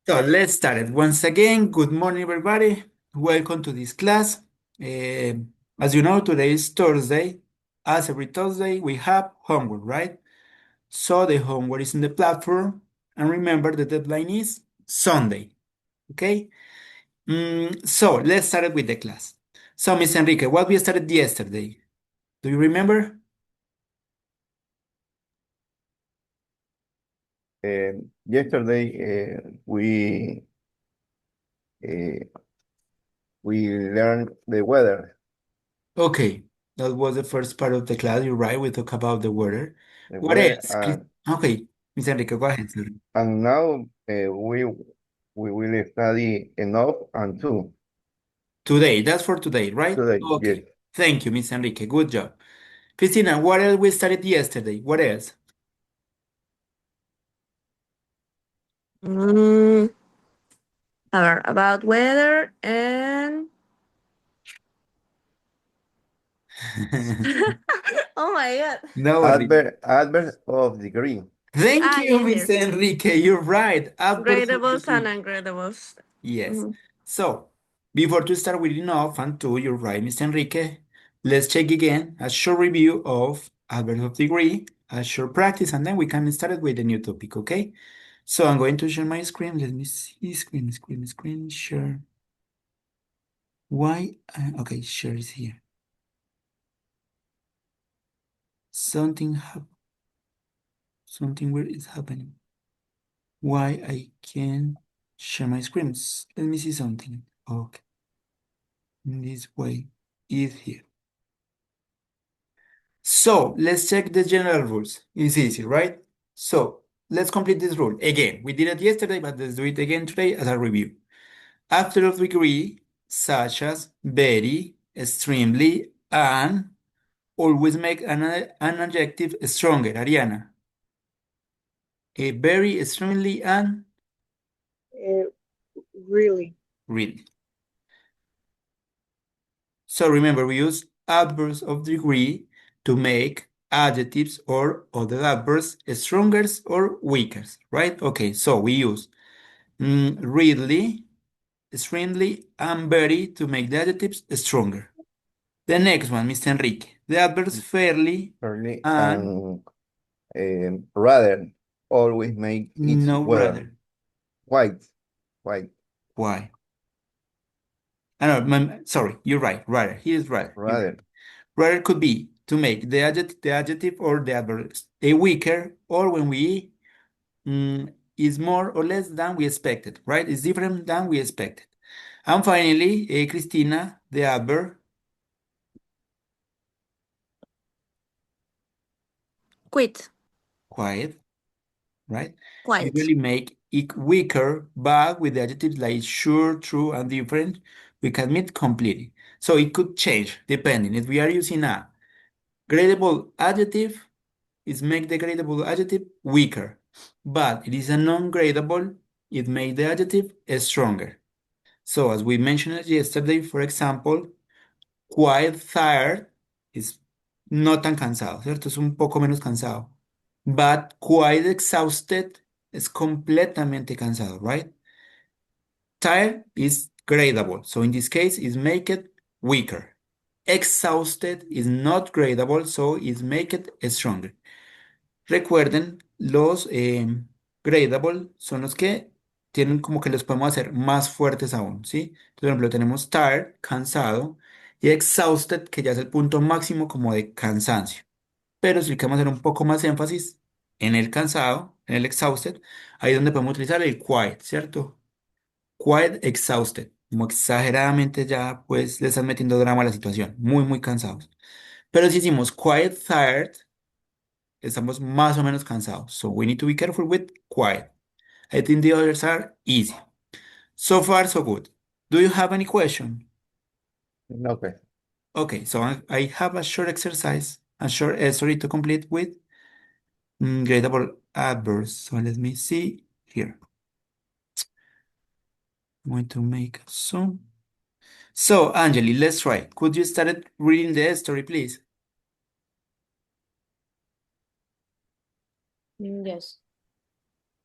So let's start it once again. Good morning, everybody. Welcome to this class. As you know, today is Thursday. As every Thursday, we have homework, right? So the homework is in the platform. And remember, the deadline is Sunday. Okay? So let's start with the class. So, Miss Enrique, what we started yesterday? Do you remember? Yesterday, uh, we learned the weather. Okay, that was the first part of the class. You're right. We talk about the weather. The What weather, else? Okay, Miss Enrique, go ahead, sir. and now we will study enough and two Today, that's for today, right? today. Yes, Okay. Thank you, Miss Enrique. Good job. Christina, what else we started yesterday? What else? Mm, about weather and oh my god. No worries. adverb of degree. Thank you, Yes, Miss yes. Enrique. You're right. Adverbs of Gradables and degree. ungradables. Yes. Mhm. So, before to start with enough and two, you're right, Miss Enrique. Let's check again a short review of adverbs of degree, a short practice, and then we can start it with a new topic, okay? So I'm going to share my screen. Let me see. Screen, share. Why? Okay, share is here. Something something weird is happening. Why I can't share my screens? Let me see something. Okay, in this way is here. So let's check the general rules. It's easy, right? So let's complete this rule again. We did it yesterday, but let's do it again today as a review. After of degree, such as very, extremely, and always make an adjective stronger. Ariana, a very, extremely, and Uh, really, really. So remember, we use adverbs of degree to make adjectives or other adverbs stronger or weaker, right? Okay, so we use really, extremely, and very to make the adjectives stronger. The next one, Mr. Enrique. The adverbs fairly Early and and rather always make its no weather rather. white, white, Why? I know, sorry, you're right. Rather. He is right. You're right. rather. Rather could be to make the adjective or the adverb a weaker, or when we is more or less than we expected, right? It's different than we expected. And finally, Christina, the adverb Quit. quiet, right? Quiet. Usually make it weaker, but with the adjectives like sure, true, and different, we can meet completely. So it could change depending. If we are using a gradable adjective, is make the gradable adjective weaker, but it is a non-gradable, it make the adjective stronger. So as we mentioned yesterday, for example, quite tired is no tan cansado, ¿cierto? Es un poco menos cansado. But quite exhausted es completamente cansado, right? Tired is gradable. So in this case, is make it weaker. Exhausted is not gradable, so is make it stronger. Recuerden, los gradable son los que tienen como que los podemos hacer más fuertes aún, ¿sí? Entonces, por ejemplo, tenemos tired, cansado, y exhausted, que ya es el punto máximo como de cansancio. Pero si queremos hacer un poco más énfasis en el cansado, en el exhausted, ahí es donde podemos utilizar el quiet, ¿cierto? Quiet, exhausted, como exageradamente ya pues le están metiendo drama a la situación, muy cansados. Pero si hicimos quiet, tired, estamos más o menos cansados. So we need to be careful with quiet. I think the others are easy. So far, so good. Do you have any question? Okay. Okay, so I have a short exercise, a short story to complete with gradable adverbs. So let me see here. I'm going to make a zoom. So, Angeli, let's try. Could you start reading the story, please? yes.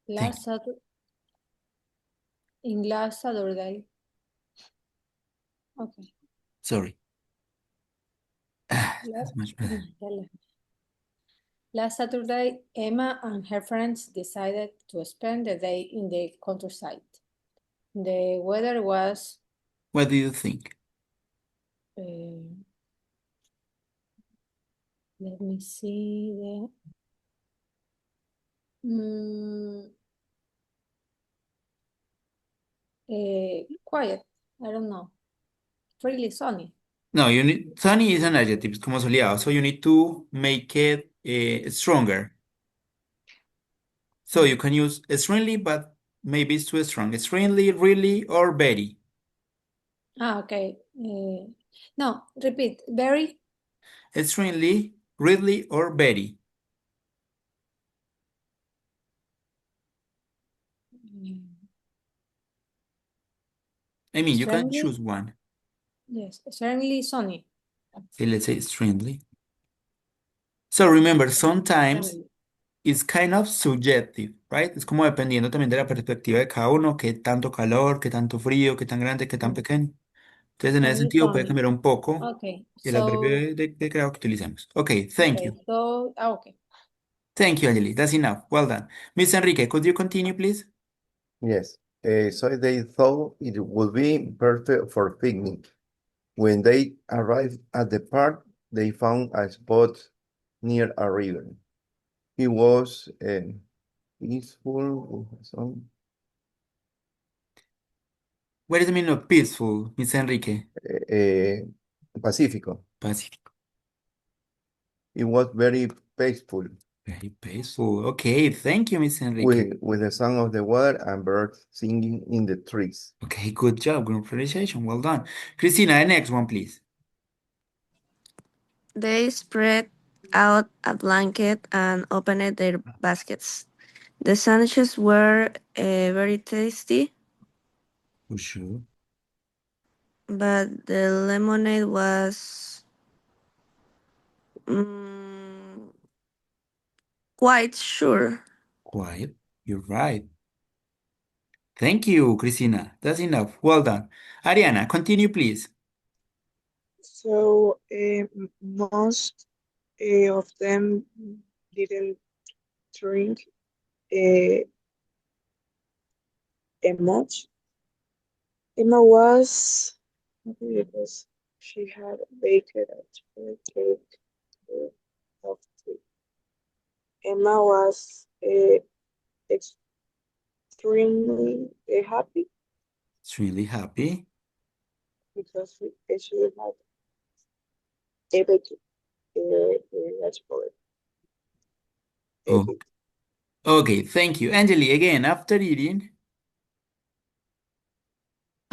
Thank Last Saturday, in last Saturday. Okay. Sorry. That's Last, much better. last Saturday, Emma and her friends decided to spend the day in the countryside. The weather was What do you think? let me see quiet. I don't know. Really sunny. No, you need sunny is an adjective, es como soleado. So you need to make it stronger. So you can use extremely, but maybe it's too strong. Extremely, really, or very. Okay. No, repeat. Very. Extremely, really, or very. I mean, you can Extremely. choose one. Yes, extremely sunny. Okay, let's say extremely. So remember, sometimes Extremely. it's kind of subjective, right? Es como dependiendo también de la perspectiva de cada uno, qué tanto calor, qué tanto frío, qué tan grande, qué tan pequeño. Entonces, en ese Extremely sentido puede sunny. cambiar un poco Okay. el adverbio So, de grado que utilicemos. Okay, thank you. okay. Thank you, Angeli. That's enough. Well done. Miss Enrique, could you continue, please? Yes. So they thought it would be perfect for picnic. When they arrived at the park, they found a spot near a river. It was peaceful. What is the meaning of peaceful, Miss Enrique? Pacífico. Pacífico. It was very peaceful Very peaceful. Okay, thank you, Miss Enrique. with the sound of the water and birds singing in the trees. Okay, good job. Good pronunciation. Well done. Christina, the next one, please. They spread out a blanket and opened their baskets. The sandwiches were very tasty, For sure. but the lemonade was mm, quite sure. Quiet. You're right. Thank you, Christina. That's enough. Well done. Ariana, continue, please. So most of them didn't drink much. Emma was, I think it was, she had baked a chocolate cake of tea. Emma was extremely happy Extremely happy. because she had a baked chocolate Oh, cake. okay, thank you. Angeli, again, after eating,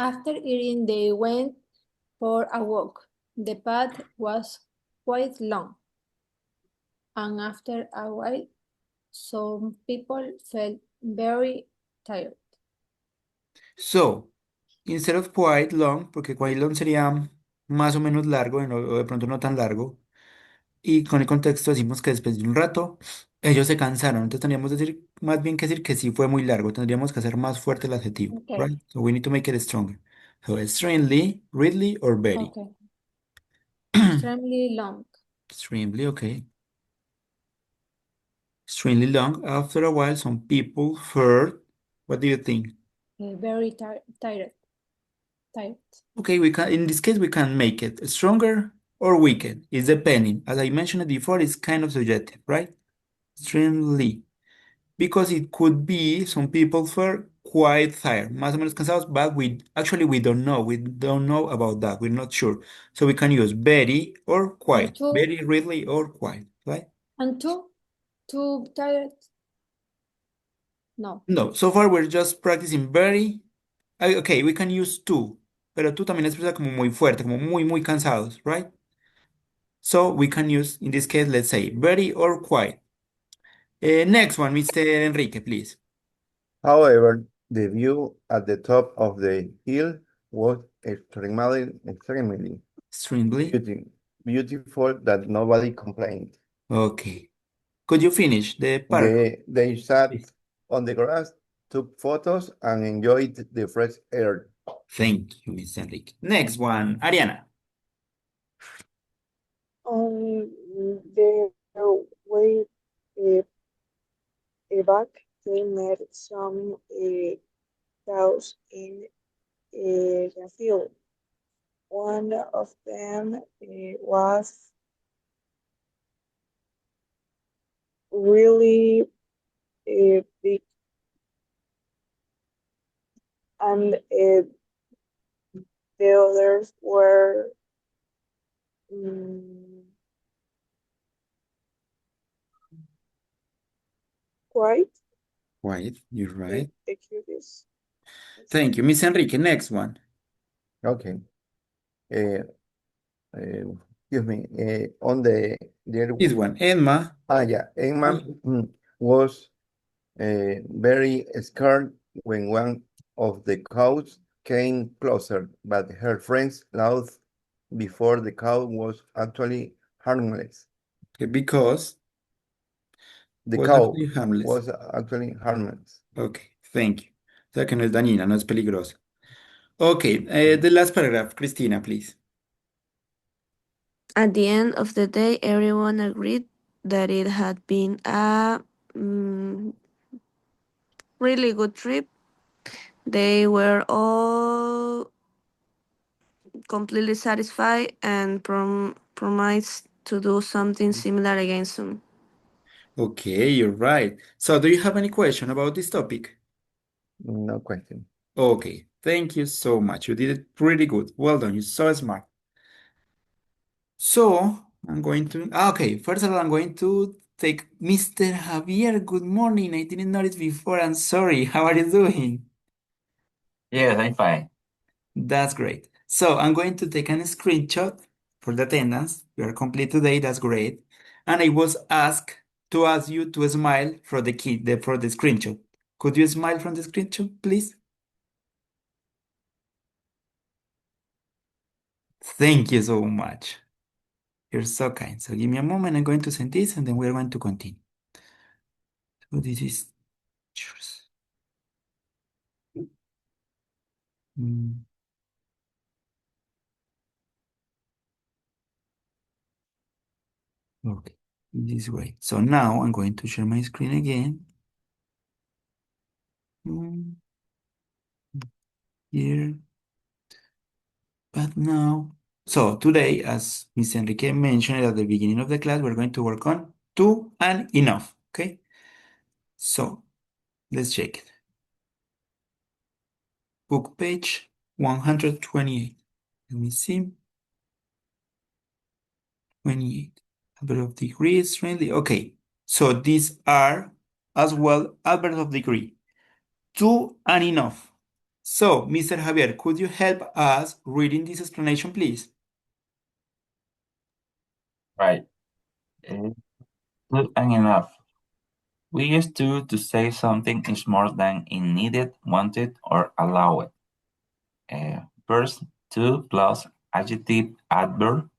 After eating, they went for a walk. The path was quite long, and after a while, some people felt very tired. so, instead of quite long, porque quite long sería más o menos largo, o de pronto no tan largo, y con el contexto decimos que después de un rato ellos se cansaron, entonces tendríamos que decir, más bien que decir que sí fue muy largo, tendríamos que hacer más fuerte el adjetivo, Okay. right? So we need to make it stronger. So extremely, really, or very? Okay. Extremely long. Extremely, okay. Extremely long. After a while, some people heard. What do you think? Very tired. Okay, we can, in this case, we can make it stronger or weaken. It's depending. As I mentioned before, it's kind of subjective, right? Extremely. Because it could be some people feel quite tired, más o menos cansados, but we don't know. We don't know about that. We're not sure. So we can use very or And quite. Very, really, or quite, right? And too tired? No. No, so far we're just practicing very. Okay, we can use two, pero tú también expresa como muy fuerte, como muy, muy cansados, right? So we can use, in this case, let's say very or quite. Next one, Mr. Enrique, please. However, the view at the top of the hill was extremely beautiful that nobody complained. Okay. Could you finish the paragraph? They sat Please. on the grass took photos, and enjoyed the fresh air. Thank you, Miss Enrique. Next one, Ariana. On their way back, they met some cows in the field. One of them was really big, and the others were mm, quite Right, you're right. curious. Thank you, Miss Enrique. Next one. Okay. Uh, excuse me. On there. This one, Emma. Yeah. Emma was very scared when one of the cows came closer, but her friends laughed before the cow was actually harmless. Okay, because The was cow actually harmless. was actually harmless. Ok, thank you. O sea que no es dañina, no es peligrosa. Ok, the last paragraph, Cristina, please. At the end of the day, everyone agreed that it had been a really good trip. They were all completely satisfied and promised to do something similar again soon. Okay, you're right. So, do you have any question about this topic? No question. Okay, thank you so much. You did it pretty good. Well done. You're so smart. So, I'm going to, okay, first of all, I'm going to take Mr. Javier. Good morning. I didn't notice before. I'm sorry. How are you doing? Yes, I'm fine. That's great. So I'm going to take a screenshot for the attendance. We are complete today. That's great. And I was asked to ask you to smile for the for the screenshot. Could you smile from the screenshot, please? Thank you so much. You're so kind. So give me a moment. I'm going to send this and then we're going to continue. So this is yours. Mm, Okay, this is great. So now I'm going to share my screen again. Mm, Here. But now, so today, as Ms. Enrique mentioned at the beginning of the class, we're going to work on two and enough, okay? So let's check it. Book page 128. Let me see. 28. Adverb of degree is friendly. Okay, so these are as well adverbs of degree. Two and enough. So, Mr. Javier, could you help us reading this explanation, please? Right. Good and enough. We use to say something is more than in needed, wanted, or allowed. Verse 2 plus adjective adverb.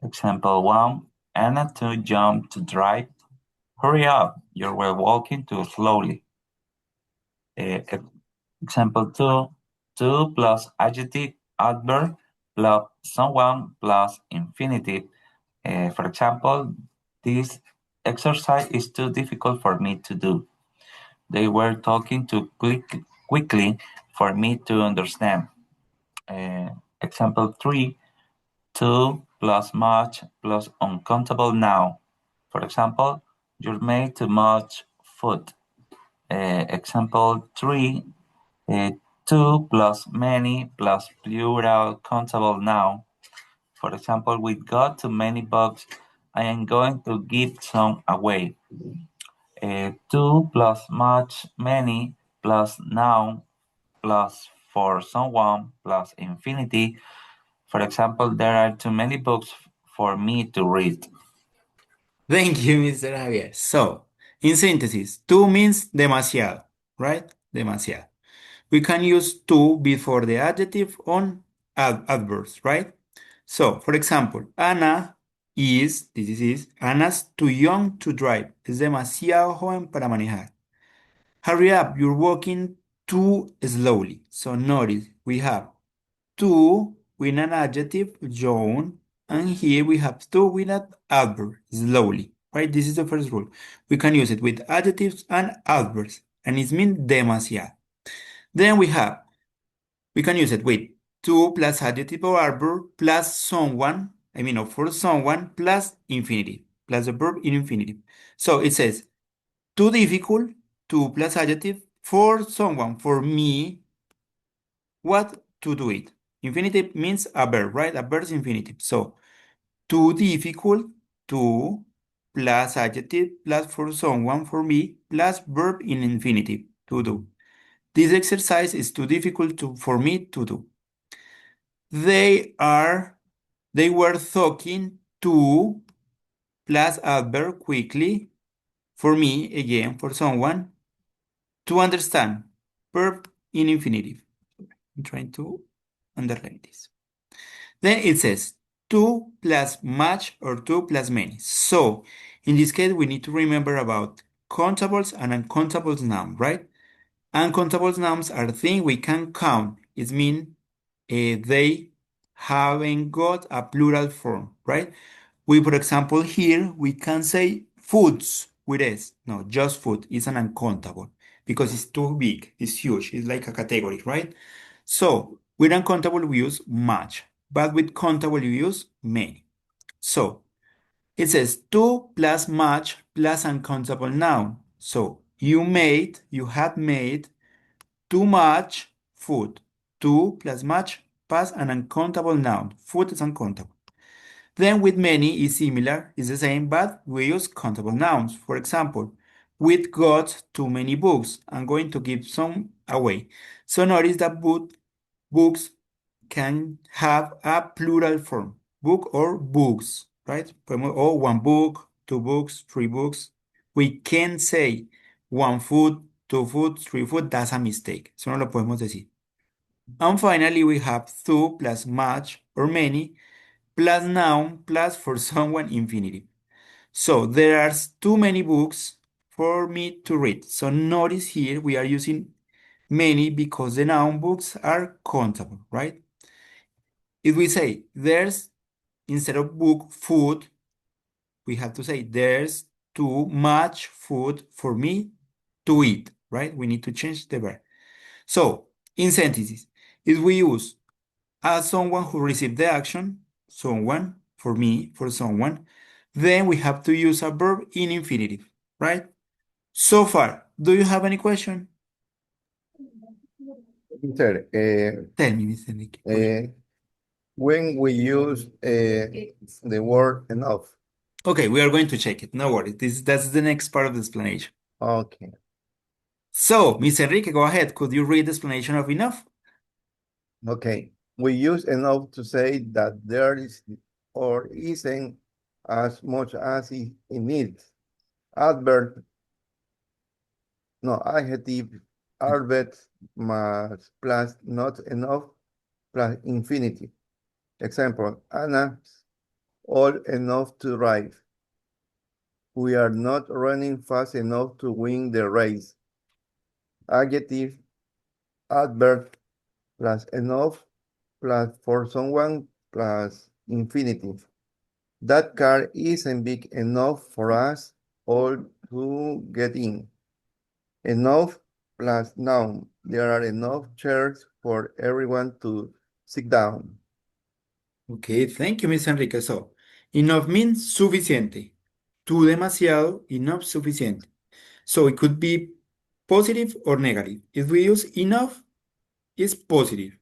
Example 1. Anna to jump to drive. Hurry up, you were walking too slowly. Example 2. 2 plus adjective adverb plus someone plus infinitive. For example, this exercise is too difficult for me to do. They were talking too quickly for me to understand. Example 3, 2 plus much plus uncountable now. For example, you made too much food. Example 3, 2 plus many plus plural countable now. For example, we got too many bugs. I am going to give some away. 2 plus much, many, plus now, plus for someone, plus infinity. For example, there are too many books for me to read. Thank you, Mr. Javier. So, in synthesis, tú means demasiado, right? Demasiado. We can use tú before the adjective on adverbs, right? So, for example, Ana Anna's too young to drive. Es demasiado joven para manejar. Hurry up, you're walking too slowly. So notice we have too with an adjective, John, and here we have too with an adverb, slowly. Right? This is the first rule. We can use it with adjectives and adverbs, and it means demasiado. Then we can use it with to plus adjective or adverb plus someone, or for someone plus infinitive, plus the verb in infinitive. So it says, too difficult, to plus adjective, for someone, for me, what to do it. Infinitive means a verb, right? A verb is infinitive. So, too difficult, to plus adjective plus for someone, for me, plus verb in infinitive, to do. This exercise is too difficult for me to do. They were talking to plus adverb quickly, for me, again, for someone, to understand, verb in infinitive. I'm trying to underline this. Then it says two plus much or two plus many. So in this case, we need to remember about countables and uncountables nouns, right? Uncountables nouns are things we can count. It means they haven't got a plural form, right? For example, here we can say foods with S. No, just food is an uncountable because it's too big, it's huge, it's like a category, right? So with uncountable we use much, but with countable we use many. So it says two plus much plus uncountable noun. So you had made too much food. Two plus much plus an uncountable noun. Food is uncountable. Then with many is similar, is the same, but we use countable nouns. For example, we've got too many books. I'm going to give some away. So notice that books can have a plural form, book or books, right? Or one book, two books, three books. We can say one food, two food, three food. That's a mistake. Eso no lo podemos decir. And finally, we have two plus much or many plus noun plus for someone infinitive. So there are too many books for me to read. So notice here we are using many because the noun books are countable, right? If we say there's, instead of book, food, we have to say there's too much food for me to eat, right? We need to change the verb. So in sentences, if we use as someone who received the action, someone, for me, for someone, then we have to use a verb in infinitive, right? So far, do you have any question? Mister, Tell me, Mr. Enrique. por favor. when we use the word enough. Okay, we are going to check it. No worries. That's the next part of the explanation. Okay. So, Mr. Enrique, go ahead. Could you read the explanation of enough? Okay. We use enough to say that there is or isn't as much as it needs. Adverb, adjective, adverb plus not enough plus infinitive. Example, Anna, all enough to drive. We are not running fast enough to win the race. Adjective, adverb, plus enough, plus for someone, plus infinitive. That car isn't big enough for us all to get in. Enough plus noun. There are enough chairs for everyone to sit down. Okay, thank you, Mr. Enrique. So, enough means suficiente. Too demasiado, enough, suficiente. So it could be positive or negative. If we use enough, it's positive,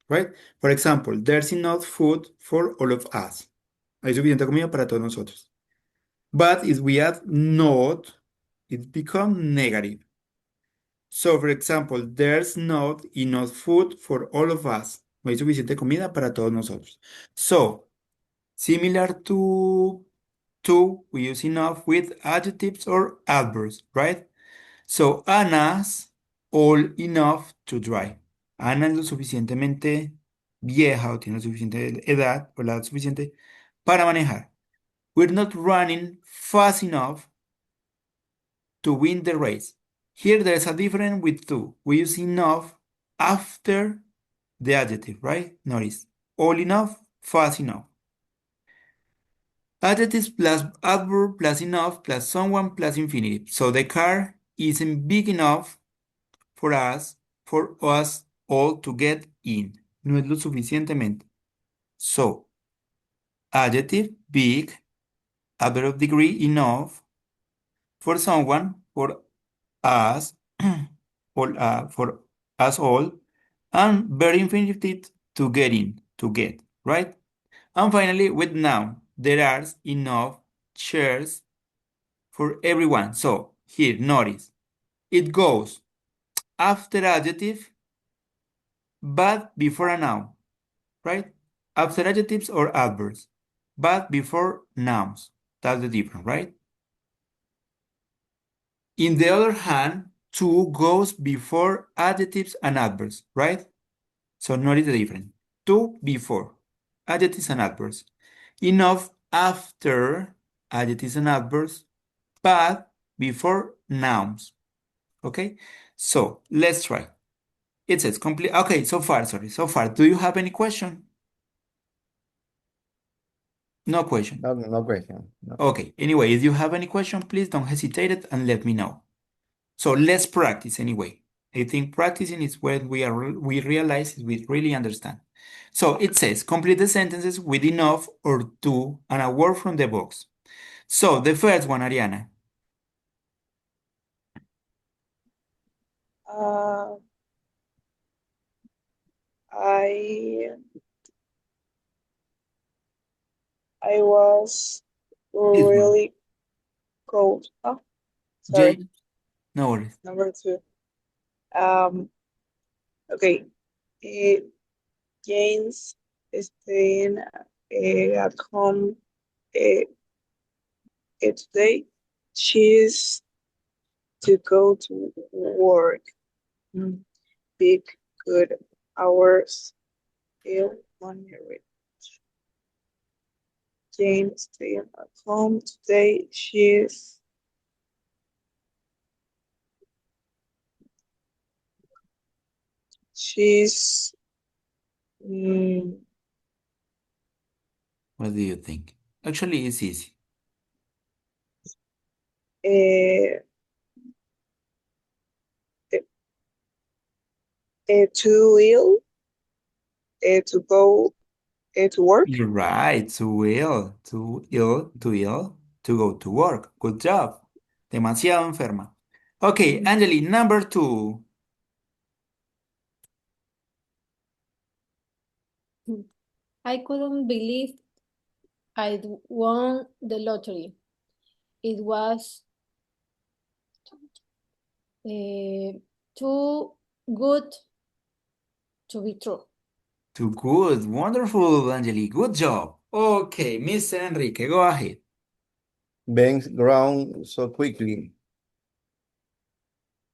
right? For example, there's enough food for all of us. Hay suficiente comida para todos nosotros. But if we add not, it becomes negative. So, for example, there's not enough food for all of us. No hay suficiente comida para todos nosotros. So, similar to we use enough with adjectives or adverbs, right? So, Anna's old enough to drive. Ana es lo suficientemente vieja o tiene la suficiente edad o la edad suficiente para manejar. We're not running fast enough to win the race. Here there's a difference with to. We use enough after the adjective, right? Notice all enough, fast enough. Adjectives plus adverb plus enough plus someone plus infinitive. So the car isn't big enough for us all to get in. No es lo suficientemente. So, adjective big, adverb of degree enough for someone, for us, for us all, and very infinitive to get in, to get, right? And finally, with noun, there are enough chairs for everyone. So here, notice, it goes after adjective, but before a noun, right? After adjectives or adverbs, but before nouns. That's the difference, right? In the other hand, to goes before adjectives and adverbs, right? So notice the difference. To before adjectives and adverbs. Enough after adjectives and adverbs, but before nouns. Okay? So let's try. It says complete. Okay, so far, do you have any question? No question. No question. No. Okay, anyway, if you have any question, please don't hesitate it and let me know. So let's practice anyway. I think practicing is when we realize we really understand. So it says complete the sentences with enough or to and a word from the box. So the first one, Ariana. Uh, I was This one. really cold. Oh, sorry. Jay, no worries. Number 2. Okay. James staying at home today. She's to go to work. Big good hours. Ill money rich. Jane staying at home today. She's What do you think? Actually, it's easy. too ill to go to work. You're right. Too ill, to go to work. Good job. Demasiado enferma. Okay, Angeli, number 2. I couldn't believe I'd won the lottery. It was too good to be true. Too good. Wonderful, Angeli. Good job. Okay, Mr. Enrique, go ahead. Ben's ground so quickly.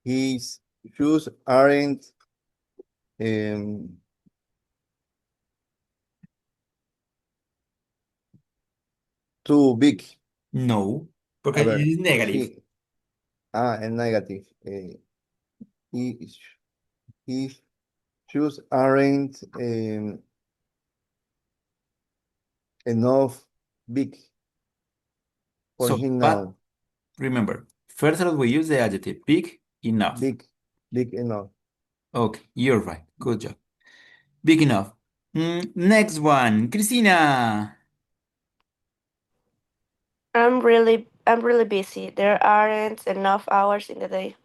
His shoes aren't too big. No, porque A ver, es negative. es negative. His shoes aren't enough big for So, him but now. remember, first we use the adjective big enough. Big enough. Okay, you're right. Good job. Big enough. Next one, Cristina. I'm really busy. There aren't enough hours in the day.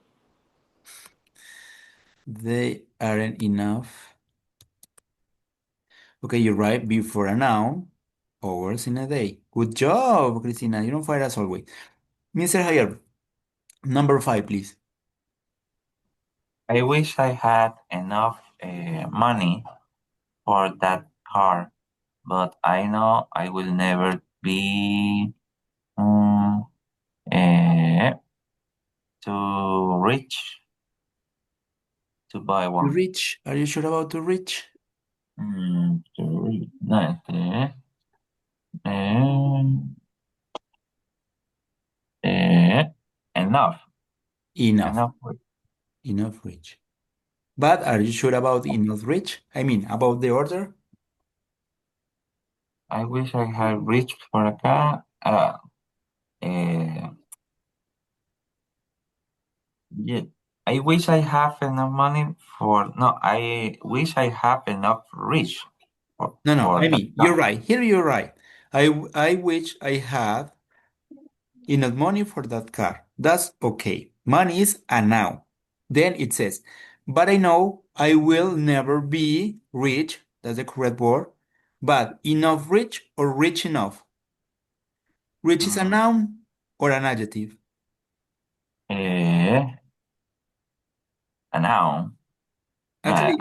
They aren't enough. Okay, you're right. Before a noun, hours in a day. Good job, Cristina. You don't fire as always. Mr. Javier, number 5, please. I wish I had enough money for that car, but I know I will never be too rich to buy To one. reach. Are you sure about to reach? No, enough. Enough. Enough rich. But are you sure about enough rich? I mean, about the order? I wish I had reached por acá. Eh, yeah, I wish I have enough money for. No, I wish I have enough rich No, for I that mean, you're car. right. Here you're right. I wish I had enough money for that car. That's okay. Money is a noun. Then it says, but I know I will never be rich. That's the correct word. But enough rich or rich enough? Rich is a Mm, noun or an adjective? eh, a noun, no, Actually,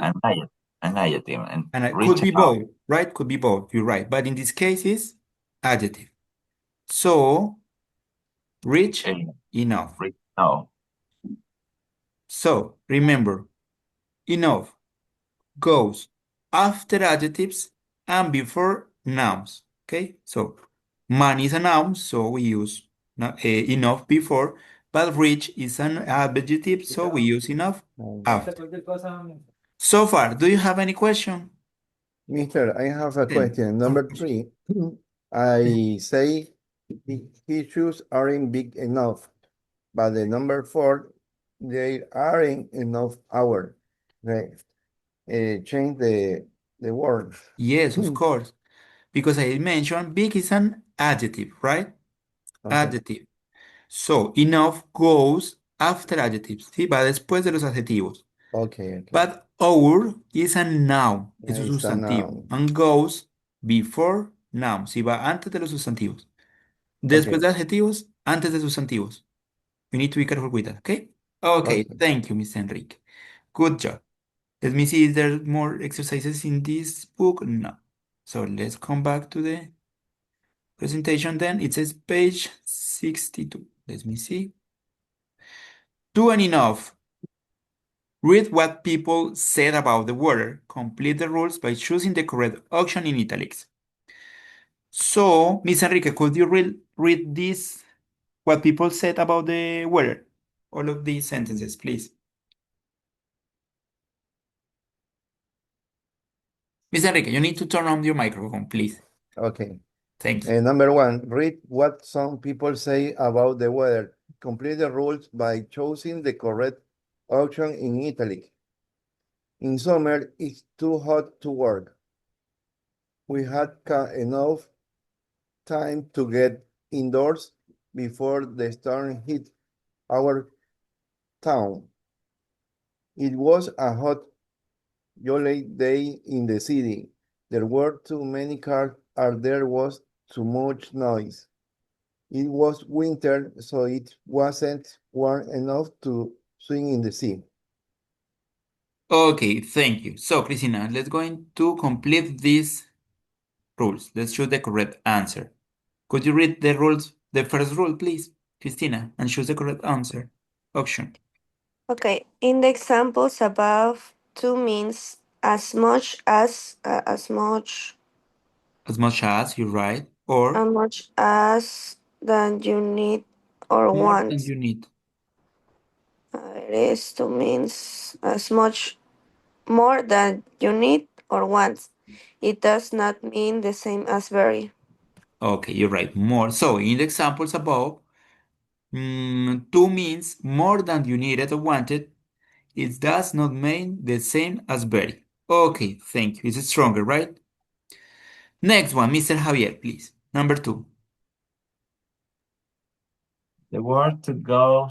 an adjective, and and it could rich be enough. both, right? Could be both. You're right. But in this case, it's adjective. So, rich Eh, enough. rich, no. So, remember, enough goes after adjectives and before nouns. Okay, so money is a noun, so we use enough before, but rich is an adjective, so we use enough after. So far, do you have any question? Mister, I have a Tell me. question. Number 3, I say his shoes aren't big enough, but the number 4, they aren't enough hour. Right? Change the word. Yes, of course, because I mentioned big is an adjective, right? Okay, Adjective. So, enough goes after adjectives, ¿sí? Va después de los adjetivos. okay. But our is a noun, es un It's a sustantivo, noun. and goes before noun, si va antes de los sustantivos. Después Okay, de adjetivos, antes de sustantivos. We need to be careful with that, okay? Okay, okay. thank you, Mr. Enrique. Good job. Let me see if there are more exercises in this book. No. So let's come back to the presentation then. It says page 62. Let me see. Do and enough. Read what people said about the weather. Complete the rules by choosing the correct option in italics. So, Miss Enrique, could you read this, what people said about the weather? All of these sentences, please. Miss Enrique, you need to turn on your microphone, please. Okay. Thank you. Number 1, read what some people say about the weather. Complete the rules by choosing the correct option in italic. In summer, it's too hot to work. We had enough time to get indoors before the storm hit our town. It was a hot, jolly day in the city. There were too many cars and there was too much noise. It was winter, so it wasn't warm enough to swim in the sea. Okay, thank you. So, Christina, let's going to complete these rules. Let's choose the correct answer. Could you read the rules, the first rule, please, Christina, and choose the correct answer option. Okay, in the examples above, to means as much As much as you write, or as much as than you need or more than want. you need. It is to means as much more than you need or want. It does not mean the same as very. Okay, you're right. More. So in the examples above, to means more than you needed or wanted. It does not mean the same as very. Okay, thank you. It's stronger, right? Next one, Mr. Javier, please. Number 2. The word to go,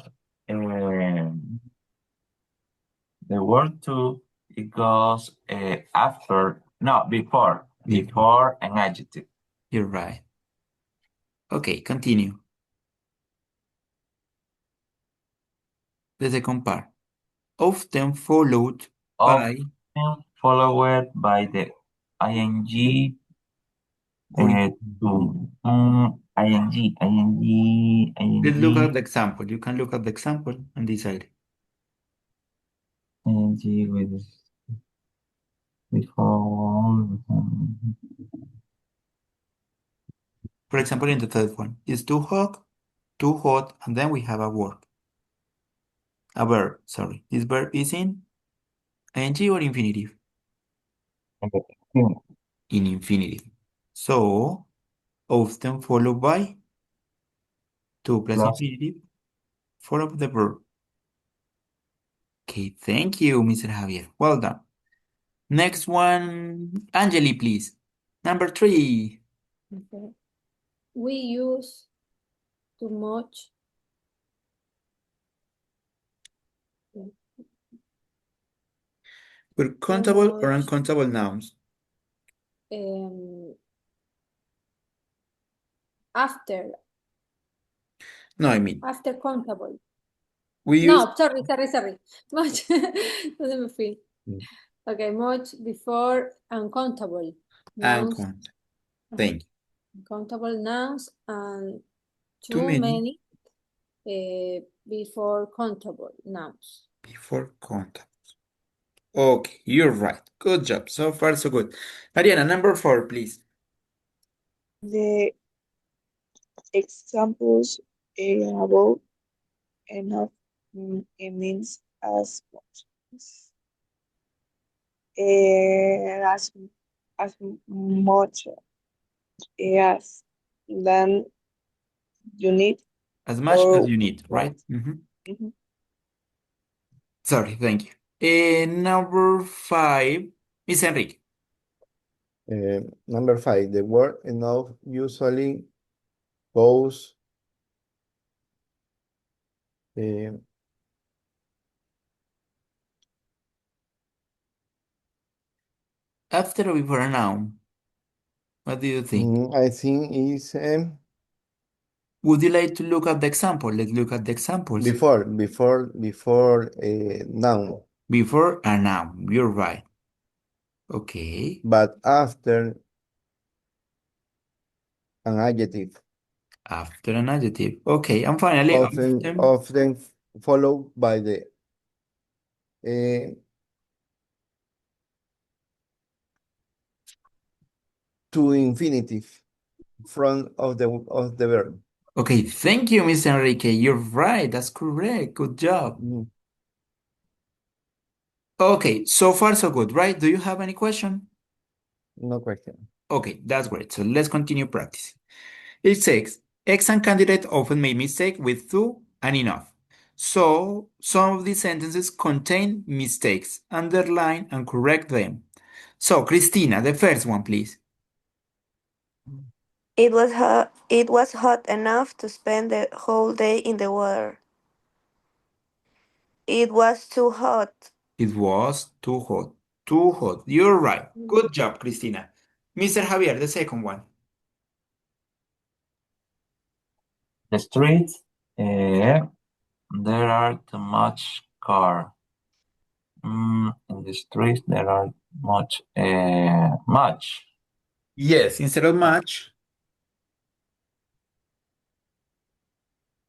um, the word to, it goes after, no, before an adjective. You're right. Okay, continue. The second part. Often followed by Often followed by the ing or to let's look at ing the example. You can look at the example and decide. ing with before. For example, in the third one, it's too hot, and then we have a word. A verb, sorry. This verb is in ing or infinitive? In infinitive. So, often followed by to plus Plus. infinitive, form of the verb. Okay, thank you, Mr. Javier. Well done. Next one, Angeli, please. Number 3. Okay. We use too much. With countable or much. uncountable nouns? After No, I mean, countable. we use No, sorry. Much. No me fui. Mm. Okay, much before uncountable nouns. uncountable. Thank you. Uncountable nouns and Too too many. many before countable nouns. Before countable. Okay, you're right. Good job. So far, so good. Ariana, number 4, please. The examples above enough it means as much as much as than you need As much as or you need, right? want. Mhm. Mhm. Sorry, thank you. Number 5, Miss Enrique. Number 5, the word enough usually goes After or before a noun? What do you think? I think is Would you like to look at the example? Let's look at the examples. before noun, Before a noun, you're right. Okay. but after an adjective, After an adjective. Okay, and finally, often followed by the to infinitive front of the verb. okay, thank you, Miss Enrique. You're right. That's correct. Good job. Mm, Okay, so far so good, right? Do you have any question? No question. Okay, that's great. So let's continue practicing. It says, exam candidates often make mistake with to and enough. So some of these sentences contain mistakes. Underline and correct them. So, Christina, the first one, please. It was hot. It was hot enough to spend the whole day in the water. It was too hot. It was too hot. Too hot. You're right. Good job, Christina. Mr. Javier, the second one. The streets, there are too much car. In the streets, there are much. Yes, instead of much,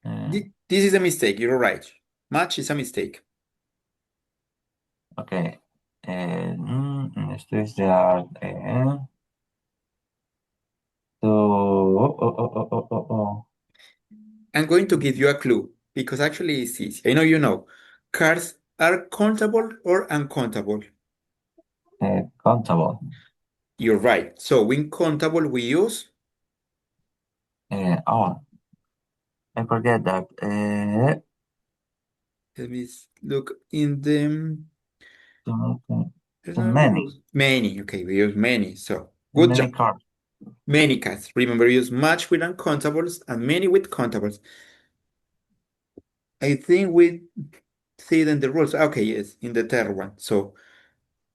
Uh, this is a mistake. You're right. Much is a mistake. okay. In the streets, there are I'm going to give you a clue because actually it's easy. I know you know. Cars are countable or uncountable. countable. You're right. So when countable, we use. Oh, I forget that. Let me look in them. Too There's too no many. rules. Many. Okay, we use many. So Too good many job. cars. Many cars. Remember, use much with uncountables and many with countables. I think we see it in the rules. Okay, yes, in the third one. So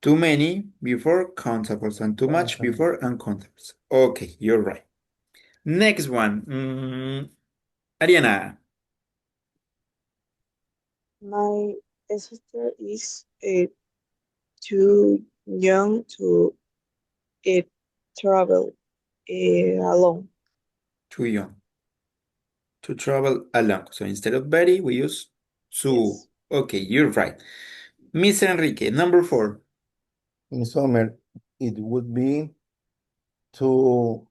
too many before countables and too much before uncountables. Okay, you're right. Next one. Ariana. My sister is too young to travel alone. Too young to travel alone. So instead of very, we use too. Yes. Okay, you're right. Miss Enrique, number 4. In summer, it would be to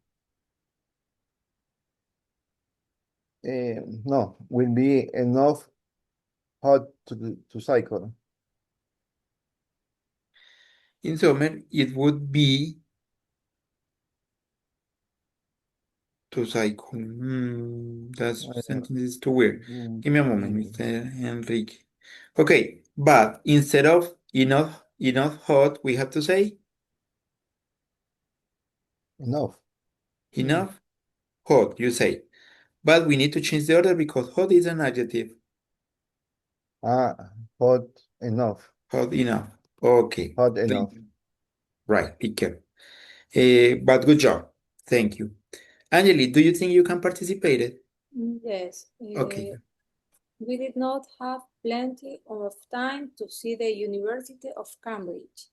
no, will be enough hot to cycle. In summer, it would be to cycle. That sentence is too weird. Give me a moment, Mr. Enrique. Okay, but instead of enough hot, we have to say Enough. enough hot, you say. But we need to change the order because hot is an adjective. Hot enough. Hot enough. Okay. Hot Thank enough. you. Right, be careful. But good job. Thank you. Angeli, do you think you can participate? Yes. Okay. We did not have plenty of time to see the University of Cambridge.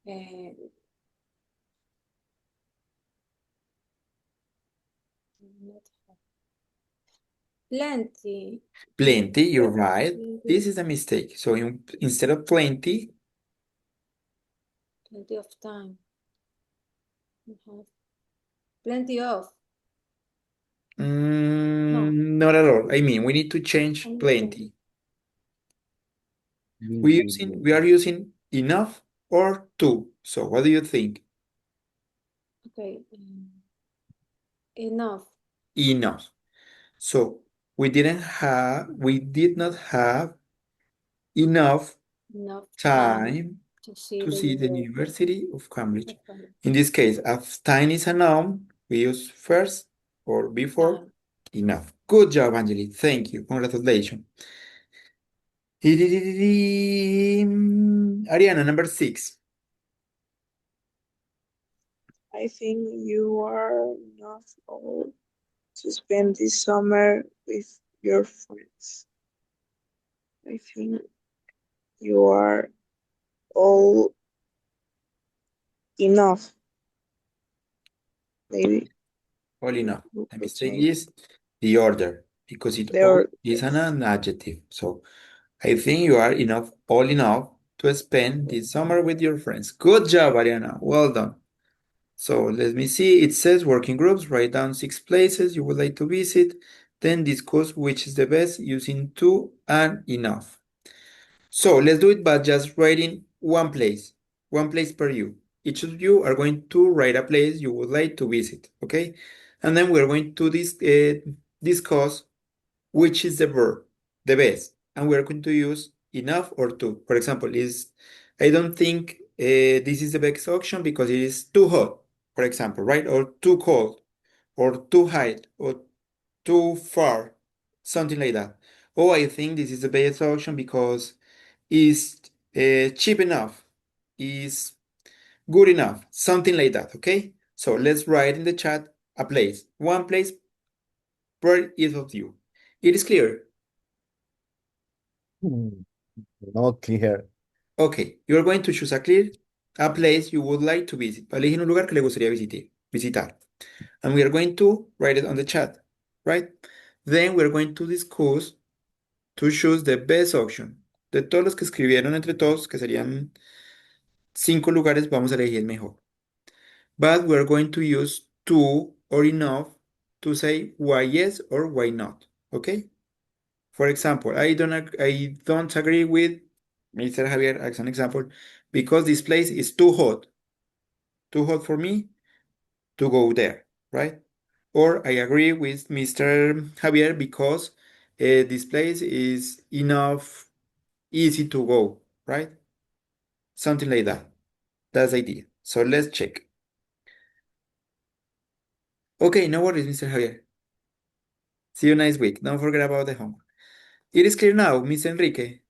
Uh, not have plenty. Plenty, you're right. Plenty This is a mistake. So instead of plenty, of time. We have plenty of. not at all. I mean, we need to change Only plenty. We are using enough or two. So what do you think? Okay. Enough. Enough. So we did not have enough Enough time to see to the see the University University of Cambridge. of Cambridge. In this case, as time is a noun, we use first or before Time. enough. Good job, Angeli. Thank you. Congratulations. Ariana, number 6. I think you are not old to spend this summer with your friends. I think you are old enough. Maybe All we enough. The could mistake change is the order because it the all order. is Yes. an adjective. So I think you are all enough to spend this summer with your friends. Good job, Ariana. Well done. So let me see. It says working groups. Write down 6 places you would like to visit. Then discuss which is the best using to and enough. So let's do it by just writing one place per you. Each of you are going to write a place you would like to visit, okay? And then we're going to discuss which is the verb, the best, and we're going to use enough or to. For example, I don't think this is the best option because it is too hot, for example, right? Or too cold, or too high, or too far, something like that. Oh, I think this is the best option because it's cheap enough, is good enough, something like that, okay? So let's write in the chat a place, one place per each of you. It is clear. Not clear. Okay, you're going to choose a place you would like to visit. Va a elegir un lugar que le gustaría visitar. And we are going to write it on the chat, right? Then we're going to discuss to choose the best option. De todos los que escribieron entre todos, que serían 5 lugares, vamos a elegir el mejor. But we're going to use to or enough to say why yes or why not, okay? For example, I don't agree with Mr. Javier as an example because this place is too hot for me to go there, right? Or I agree with Mr. Javier because this place is enough easy to go, right? Something like that. That's the idea. So let's check. Okay, no worries, Mr. Javier. See you next week. Don't forget about the homework. It is clear now, Mr. Enrique.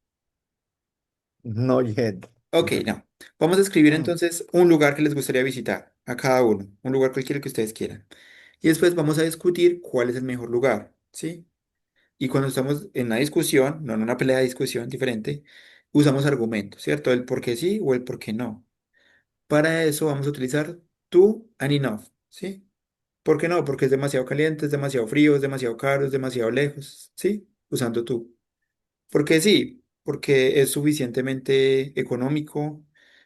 Not yet. Ok, no. Vamos a escribir entonces un lugar que les gustaría visitar a cada uno, un lugar cualquiera que ustedes quieran. Y después vamos a discutir cuál es el mejor lugar, ¿sí? Y cuando estamos en una discusión, no en una pelea de discusión diferente, usamos argumentos, ¿cierto? El por qué sí o el por qué no. Para eso vamos a utilizar to and enough, ¿sí? ¿Por qué no? Porque es demasiado caliente, es demasiado frío, es demasiado caro, es demasiado lejos, ¿sí? Usando tú. Porque sí, porque es suficientemente económico,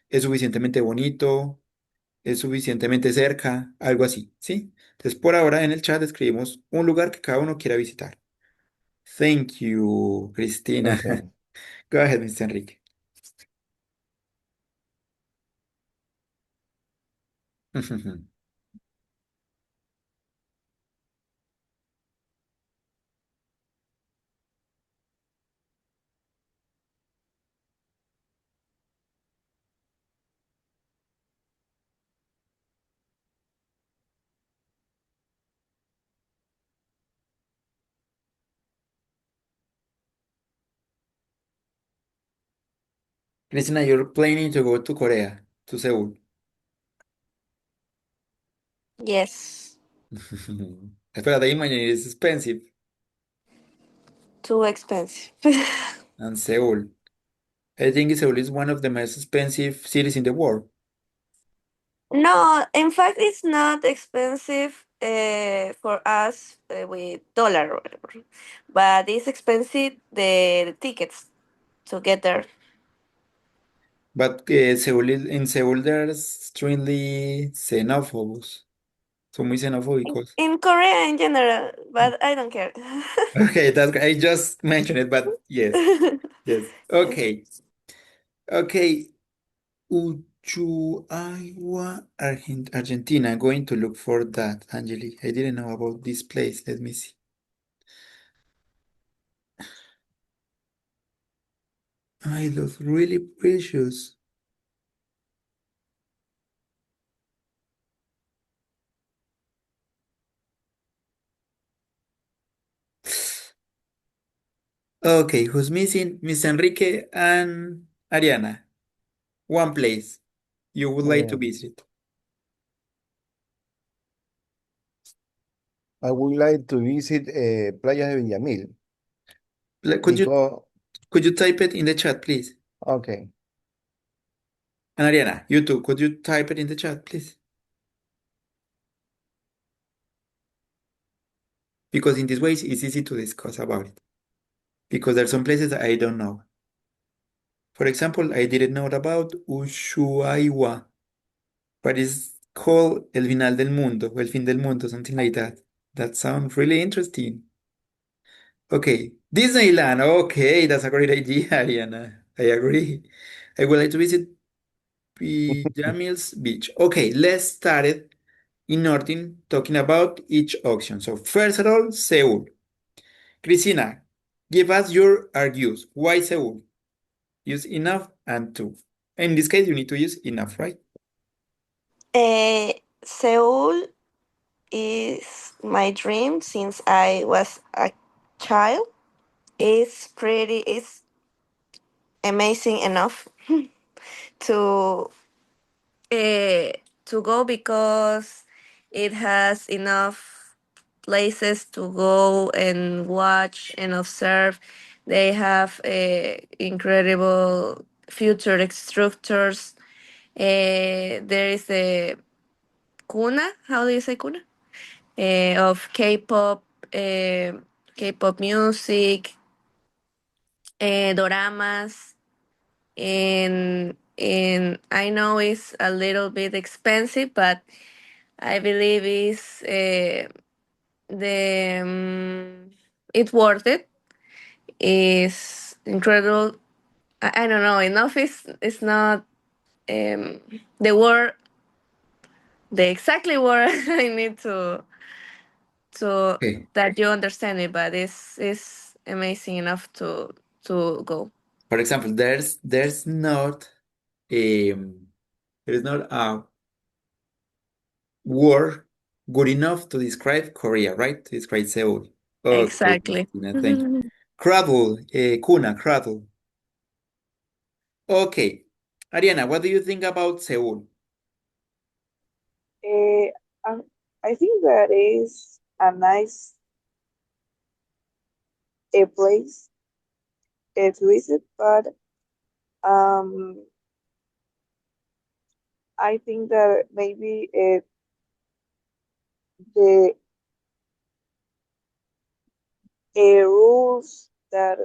es suficientemente bonito, es suficientemente cerca, algo así, ¿sí? Entonces, por ahora en el chat escribimos un lugar que cada uno quiera visitar. Thank you, Cristina. Okay. Go ahead, Mr. Enrique. Christina, you're planning to go to Korea, to Seoul. Yes, Espera, the imagine is expensive. too expensive. And Seoul. I think Seoul is one of the most expensive cities in the world. No, in fact, it's not expensive for us with dollar or whatever, but it's expensive the tickets to get there. But in Seoul, there's extremely xenophobes. Son muy xenofóbicos. In Korea in general, but I don't care. Okay, I just mentioned it, but yes, yes. Yes. Okay, okay. Ushuaia, Argentina. I'm going to look for that, Angelique. I didn't know about this place. Let me see. I look really precious. Okay, who's missing? Miss Enrique and Ariana. One place you would like to Um, visit. I would like to visit Playas de Villamil Could you because, type it in the chat, please? okay, And Ariana, you too. Could you type it in the chat, please? Because in this way, it's easy to discuss about it. Because there are some places that I don't know. For example, I didn't know about Ushuaia, but it's called El Final del Mundo, o El Fin del Mundo, something like that. That sounds really interesting. Okay, Disneyland. Okay, that's a great idea, Ariana. I agree. I would like to visit Jamil's Beach. Okay, let's start it in order talking about each option. So first of all, Seoul. Christina, give us your argues. Why Seoul? Use enough and two. In this case, you need to use enough, right? Seoul is my dream since I was a child. It's amazing enough to uh, to go because it has enough places to go and watch and observe. They have incredible future structures. There is a cuna. How do you say cuna? Of K-pop, K-pop music, doramas, and I know it's a little bit expensive, but I believe the it's worth it. It's incredible. I don't know. Enough is not um, the word, the exactly word I need to Okay. that you understand it, but it's amazing enough to go. For example, um there's not a word good enough to describe Korea, right? To describe Seoul. Okay, Exactly. Christina, thank you. Cradle, Kuna, cradle. Okay. Ariana, what do you think about Seoul? Uh, um, I think that is a nice place to visit, but um, I think that maybe the rules that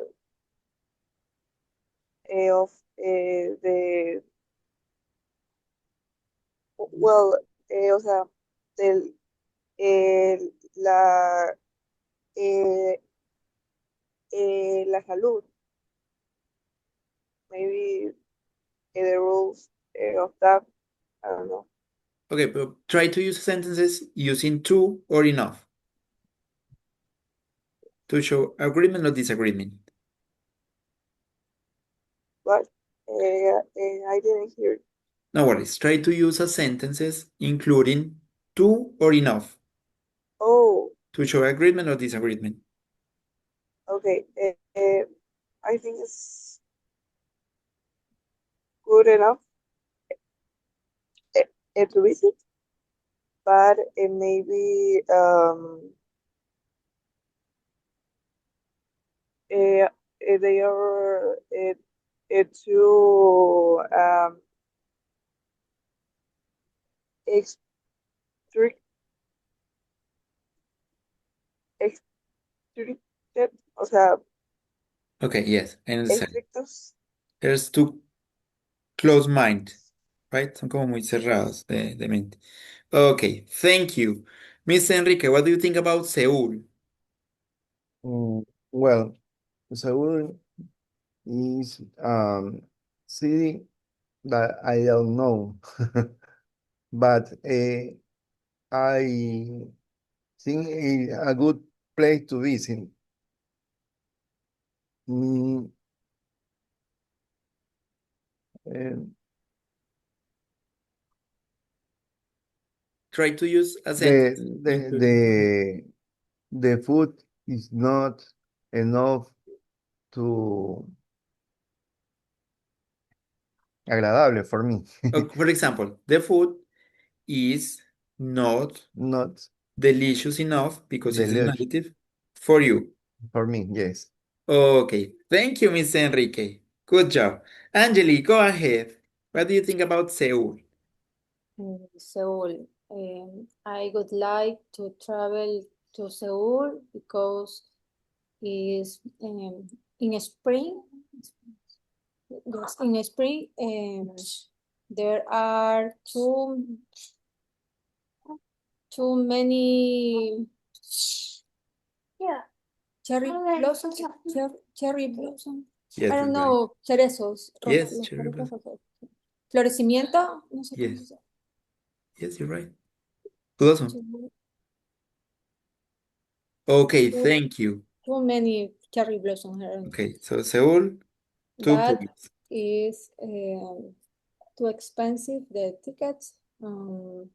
of the well, o sea, del, la la salud maybe the rules of that. I don't know. Okay, but try to use sentences using to or enough to show agreement or disagreement. But I didn't hear. No worries. Try to use a sentences including to or enough Oh, to show agreement or disagreement. okay. I think it's good enough to visit, but it maybe they are too strict, restricted, o sea, Okay, yes, I understand. estrictos. There's too close mind, right? Son como muy cerrados de mente. Okay, thank you. Miss Enrique, what do you think about Seoul? Well, Seoul is city that I don't know, but I think it's a good place to visit. Mm, and Try to use a the sentence the including. the food is not enough to agradable for me. For example, the food is not Not delicious enough because it's an delicious adjective for you. for me, yes. Okay, thank you, Miss Enrique. Good job. Angeli, go ahead. What do you think about Seoul? Seoul. I would like to travel to Seoul because is in spring. Yes, in spring, there are too many cherry blossoms. Cherry blossom. Yes, I don't that's right. know, cerezos. Yes, los cherry cerezos blossom. rojos. Florecimiento, no sé cómo Yes. se Yes, you're right. Blossom. llama. Okay, Too, thank you. too many cherry blossoms here. Okay, so Seoul, 2 But points. is too expensive, the tickets. And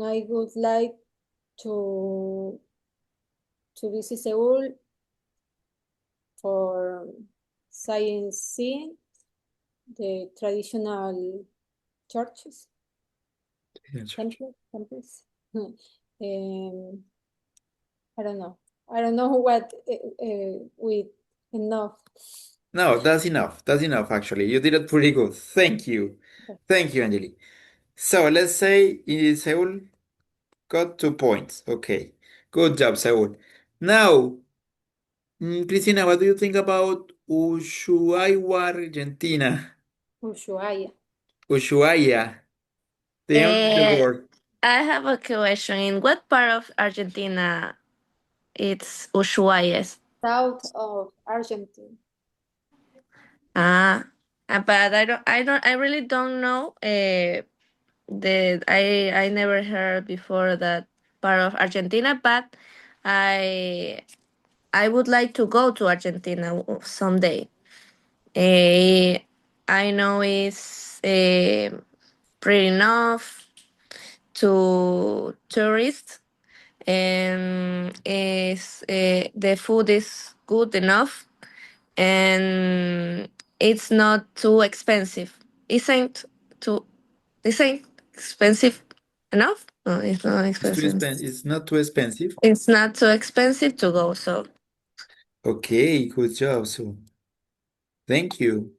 I would like to visit Seoul for sightseeing the traditional churches, temples. I don't know. I don't know what with enough. No, that's enough. That's enough, actually. You did it pretty good. Thank you. Okay. Thank you, Angeli. So let's say Seoul got 2 points. Okay. Good job, Seoul. Now, Cristina, what do you think about Ushuaia, Argentina? Ushuaia. Ushuaia, the name of the Uh, word. I have a question. In what part of Argentina it's Ushuaia? South of Argentina. Ah, but I really don't know. I never heard before that part of Argentina, but I I would like to go to Argentina someday. I know it's pretty enough to tourists, and is the food is good enough, and it's not too expensive. Isn't too isn't expensive enough? No, it's not expensive. It's not too expensive. It's not too expensive to go, so Okay, good job, Sue. Thank you.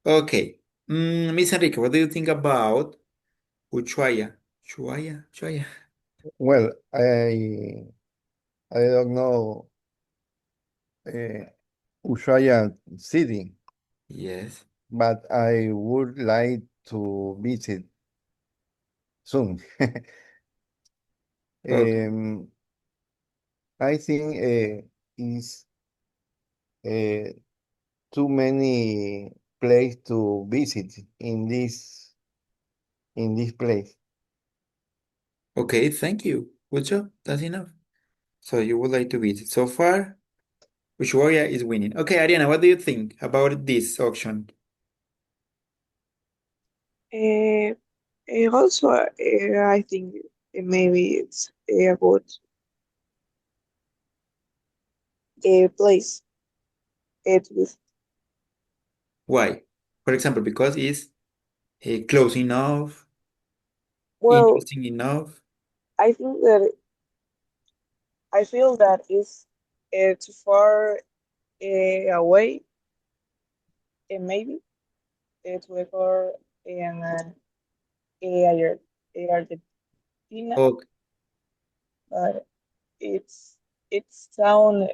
Okay. Miss Enrique, what do you think about Ushuaia? Ushuaia. Well, I don't know Ushuaia City, Yes. but I would like to visit soon. Okay. Um, I think is too many place to visit in this place. Okay, thank you. Good job. That's enough. So you would like to visit. So far, Ushuaia is winning. Okay, Ariana, what do you think about this auction? Uh, Also, I think maybe it's a good place to visit. Why? For example, because it's close enough, Well, interesting enough. I think that I feel that it's too far away, maybe too far in Argentina, Okay, but it's sound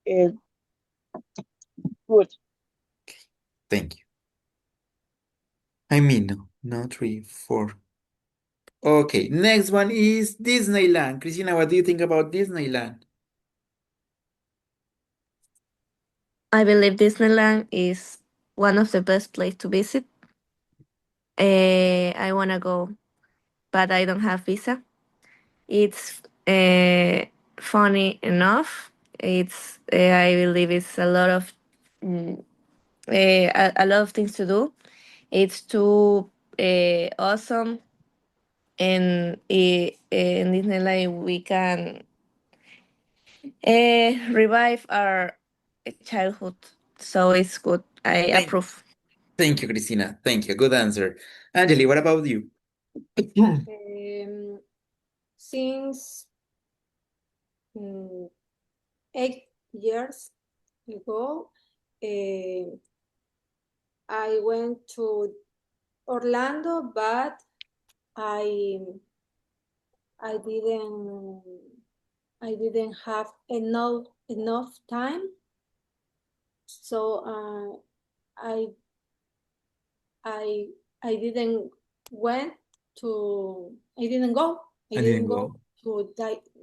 uh, good. thank you. I mean, no, 3, 4. Okay, next one is Disneyland. Christina, what do you think about Disneyland? I believe Disneyland is one of the best place to visit. I wanna go, but I don't have visa. It's funny enough. It's I believe it's a lot of a lot of things to do. It's too awesome, and in Disneyland we can revive our childhood. So it's good. I Thank, approve. thank you, Christina. Thank you. Good answer. Angeli, what about you? Since 8 years ago, I went to Orlando, but I I didn't I didn't have enough time, so I I I didn't went to I didn't go I I didn't didn't go go. to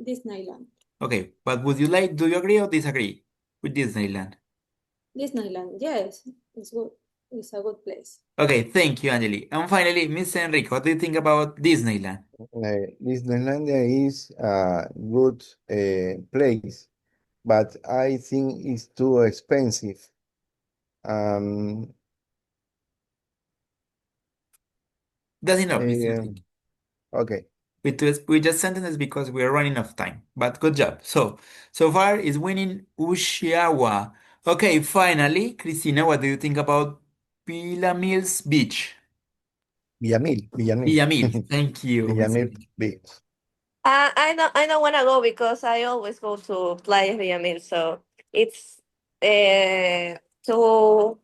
Disneyland. Okay, but would you like, do you agree or disagree with Disneyland? Disneyland, yes, it's good. It's a good place. Okay, thank you, Angeli. And finally, Mr. Enrique, what do you think about Disneyland? Disneylandia is a good place, but I think it's too expensive. Um, That's enough, Mr. Enrique. okay. We just sentences because we're running out of time, but good job. So far is winning Ushiawa. Okay, finally, Christina, what do you think about Villa Mills Beach? Villamil, Villamil. Villamil, thank you, Mr. Villamil Enrique. Beach. I don't wanna go because I always go to Playa Villamil, so it's too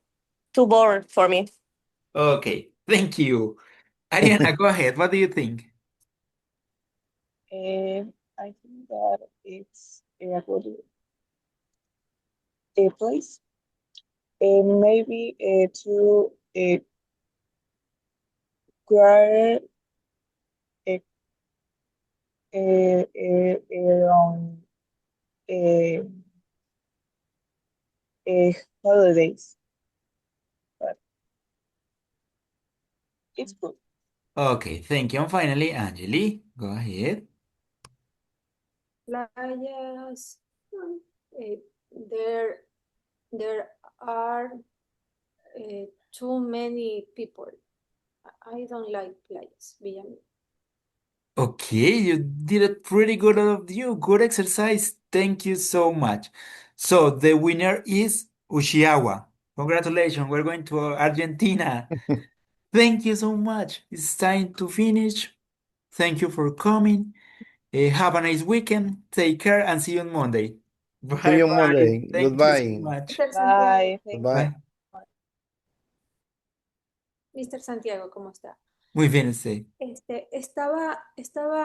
boring for me. Okay, thank you. Ariana, go ahead. What do you think? I think that it's a good place. Maybe to acquire on uh, holidays, but it's good. Okay, thank you. And finally, Angeli, go ahead. Playas, eh, there there are too many people. I don't like playas, Villamil. Okay, you did it pretty good out of you. Good exercise. Thank you so much. So the winner is Ushiawa. Congratulations. We're going to Argentina. Thank you so much. It's time to finish. Thank you for coming. Have a nice weekend. Take care and see you on Monday. See Bye you on bye. Monday. Thank you so Goodbye. much. Mr. Santiago, Bye. Thank you. Goodbye. Bye. Mr. Santiago, ¿cómo está? Muy bien, sí. Estaba